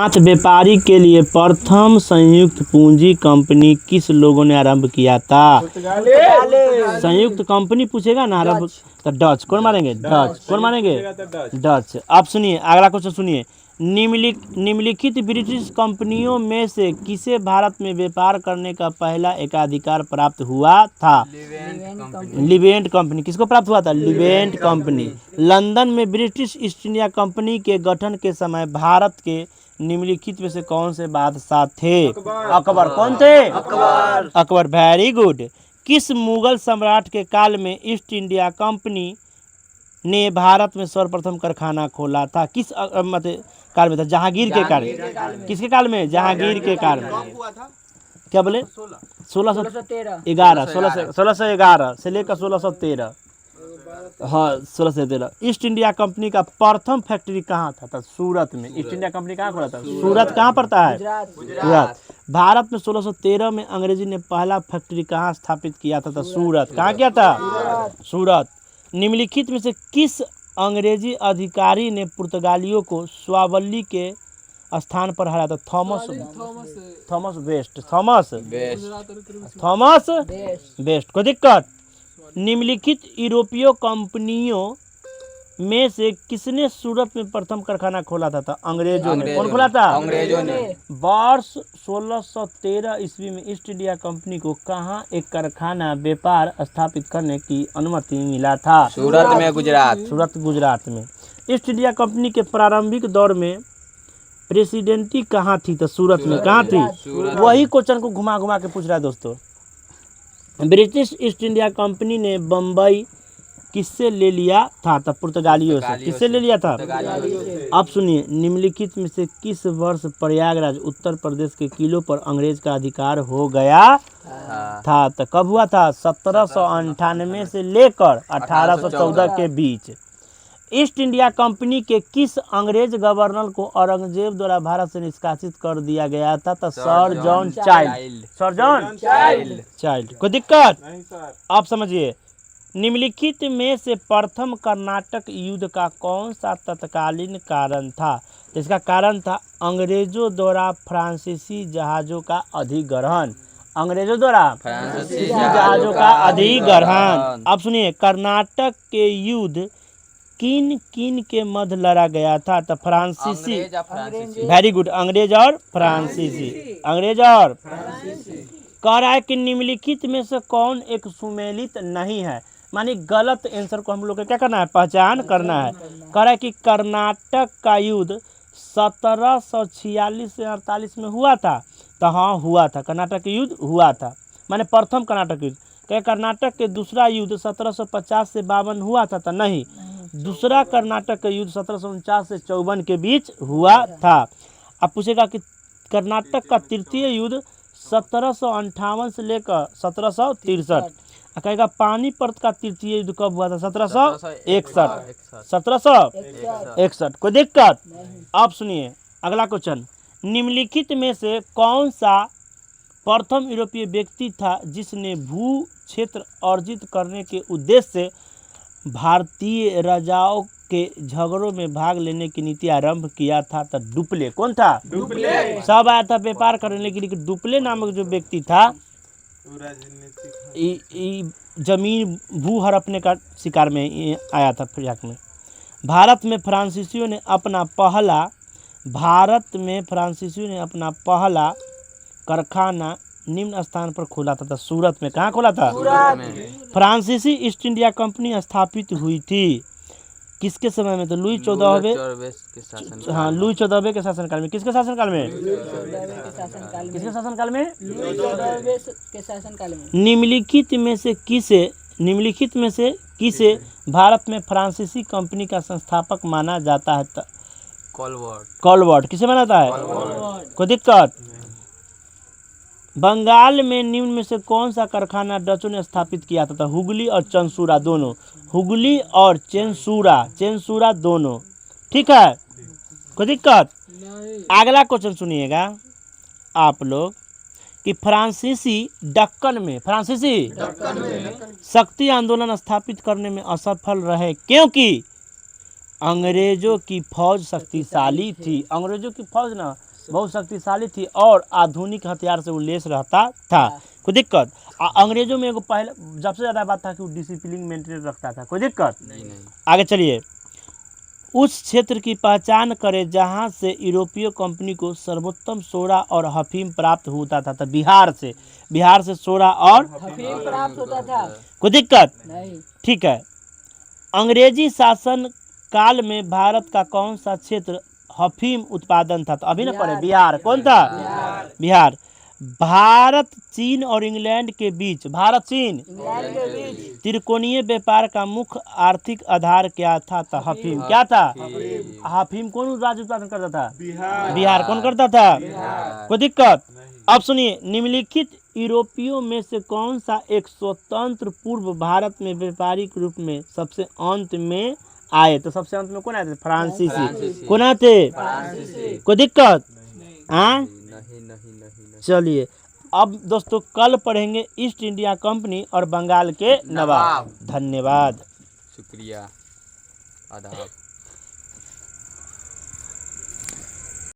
पांच व्यापारी के लिए प्रथम संयुक्त पूंजी कंपनी किस लोगों ने आरंभ किया था? संयुक्त कंपनी पूछेगा ना आरंभ तो डच कौन मारेंगे? डच कौन मारेंगे? डच। अब सुनिए अगला क्वेश्चन सुनिए। निम्नलिखित ब्रिटिश कंपनियों में से किसे भारत में व्यापार करने का पहला एकाधिकार प्राप्त हुआ था? Leivand company. किसको प्राप्त हुआ था? Leivand company. लंदन में ब्रिटिश ईस्ट इंडिया कंपनी के गठन के समय भारत के निम्नलिखित में से कौन से बादशाह थे? अकबर। कौन थे? अकबर। Very good. किस मुगल सम्राट के काल में ईस्ट इंडिया कंपनी ने भारत में सर्वप्रथम कारखाना खोला था? किस मतलब काल में था? जहांगीर के काल में। किसके काल में? जहांगीर के काल में। क्या बोले? 1611। 1611 से लेकर 1613। हाँ 1613। ईस्ट इंडिया कंपनी का प्रथम फैक्ट्री कहाँ था? सूरत में। ईस्ट इंडिया कंपनी कहाँ खोला था? सूरत कहाँ पड़ता है? गुजरात। भारत में 1613 में अंग्रेजी ने पहला फैक्ट्री कहाँ स्थापित किया था? सूरत। कहाँ किया था? सूरत। निम्नलिखित में से किस अंग्रेजी अधिकारी ने पुर्तगालियों को स्वावलंबी के स्थान पर हराया था? Thomas best. कोई दिक्कत? निम्नलिखित यूरोपीय कंपनियों में से किसने सूरत में प्रथम कारखाना खोला था? अंग्रेजों ने। कौन खोला था? अंग्रेजों ने। वर्ष 1613 ईस्वी में ईस्ट इंडिया कंपनी को कहाँ एक कारखाना व्यापार स्थापित करने की अनुमति मिला था? सूरत में। गुजरात में। ईस्ट इंडिया कंपनी के प्रारंभिक दौर में प्रेसिडेंटी कहाँ थी? तो सूरत में। कहाँ थी? वही क्वेश्चन को घुमा घुमा के पूछ रहा है दोस्तों। ब्रिटिश ईस्ट इंडिया कंपनी ने बम्बई किससे ले लिया था? तब पुर्तगालियों से। किससे ले लिया था? अब सुनिए। निम्नलिखित में से किस वर्ष प्रयागराज उत्तर प्रदेश के किलों पर अंग्रेज का अधिकार हो गया था? तो कब हुआ था? 1798 से लेकर 1814 के बीच। ईस्ट इंडिया कंपनी के किस अंग्रेज गवर्नर को औरंगजेब द्वारा भारत से निष्कासित कर दिया गया था? तो सर जॉन चाइल्ड। कोई दिक्कत? आप समझिए। निम्नलिखित में से प्रथम कर्नाटक युद्ध का कौन सा तत्कालीन कारण था? इसका कारण था अंग्रेजों द्वारा फ्रांसीसी जहाजों का अधिग्रहण। अंग्रेजों द्वारा फ्रांसीसी जहाजों का अधिग्रहण। अब सुनिए। कर्नाटक के युद्ध किन किन के मध्य लड़ा गया था? तो फ्रांसीसी। Very good. अंग्रेज और फ्रांसीसी। कह रहा है कि निम्नलिखित में से कौन एक सुमेलित नहीं है? मानी गलत आंसर को हम लोग को क्या करना है? पहचान करना है। कह रहा है कि कर्नाटक का युद्ध 1746 से 48 में हुआ था। तो हाँ हुआ था। कर्नाटक युद्ध हुआ था। माने प्रथम कर्नाटक युद्ध। क्या कर्नाटक के दूसरा युद्ध 1750 से 52 हुआ था? तो नहीं। दूसरा कर्नाटक का युद्ध 1749 से 54 के बीच हुआ था। अब पूछेगा कि कर्नाटक का तृतीय युद्ध 1758 से लेकर 1763। कहेगा पानीपत का तृतीय युद्ध कब हुआ था? 1761। कोई दिक्कत? अब सुनिए अगला क्वेश्चन। निम्नलिखित में से कौन सा प्रथम यूरोपीय व्यक्ति था जिसने भू क्षेत्र अर्जित करने के उद्देश्य से भारतीय राजाओं के झगड़ों में भाग लेने की नीति आरंभ किया था? तो डुप्ले। कौन था? सब आया था व्यापार करने के लिए। डुप्ले नामक जो व्यक्ति था जमीन भू हड़पने का शिकार में आया था फिर में। भारत में फ्रांसीसियों ने अपना पहला कारखाना निम्न स्थान पर खोला था। सूरत में। कहाँ खोला था? फ्रांसीसी ईस्ट इंडिया कंपनी स्थापित हुई थी किसके समय में? तो लुई 14वें के शासनकाल में। किसके शासनकाल में? किसके शासनकाल में? निम्नलिखित में से किसे भारत में फ्रांसीसी कंपनी का संस्थापक माना जाता है? कॉलवर्ट। किसे माना जाता है? कोई दिक्कत? बंगाल में निम्न में से कौन सा कारखाना डचों ने स्थापित किया था? हुगली और चेंसूरा दोनों। हुगली और चेंसूरा दोनों। ठीक है। कोई दिक्कत? अगला क्वेश्चन सुनिएगा आप लोग कि फ्रांसीसी दक्कन में शक्ति आंदोलन स्थापित करने में असफल रहे क्योंकि अंग्रेजों की फौज शक्तिशाली थी। अंग्रेजों की फौज ना बहुत शक्तिशाली थी और आधुनिक हथियार से वो लैस रहता था। कोई दिक्कत? अंग्रेजों में एगो पहले सबसे ज्यादा बात था कि वो डिसिप्लिन मेंटेन रखता था। कोई दिक्कत? आगे चलिए। उस क्षेत्र की पहचान करें जहां से यूरोपीय कंपनी को सर्वोत्तम सोडा और अफीम प्राप्त होता था। तो बिहार से सोडा और अफीम प्राप्त होता था। कोई दिक्कत? नहीं। ठीक है। अंग्रेजी शासन काल में भारत का कौन सा क्षेत्र अफीम उत्पादन था? तो अभी ना पढ़े, बिहार। कौन था? बिहार। भारत चीन और इंग्लैंड के बीच त्रिकोणीय व्यापार का मुख्य आर्थिक आधार क्या था? तो अफीम। क्या था? अफीम कौन राज्य उत्पादन करता था? बिहार। कौन करता था? कोई दिक्कत? अब सुनिए, निम्नलिखित यूरोपियों में से कौन सा एक स्वतंत्र पूर्व भारत में व्यापारिक रूप में सबसे अंत में आए? तो सबसे अंत में कौन आए थे? फ्रांसीसी। कौन आए थे? कोई दिक्कत? हाँ, चलिए अब दोस्तों कल पढ़ेंगे ईस्ट इंडिया कंपनी और बंगाल के नवाब। धन्यवाद, शुक्रिया, आदाब।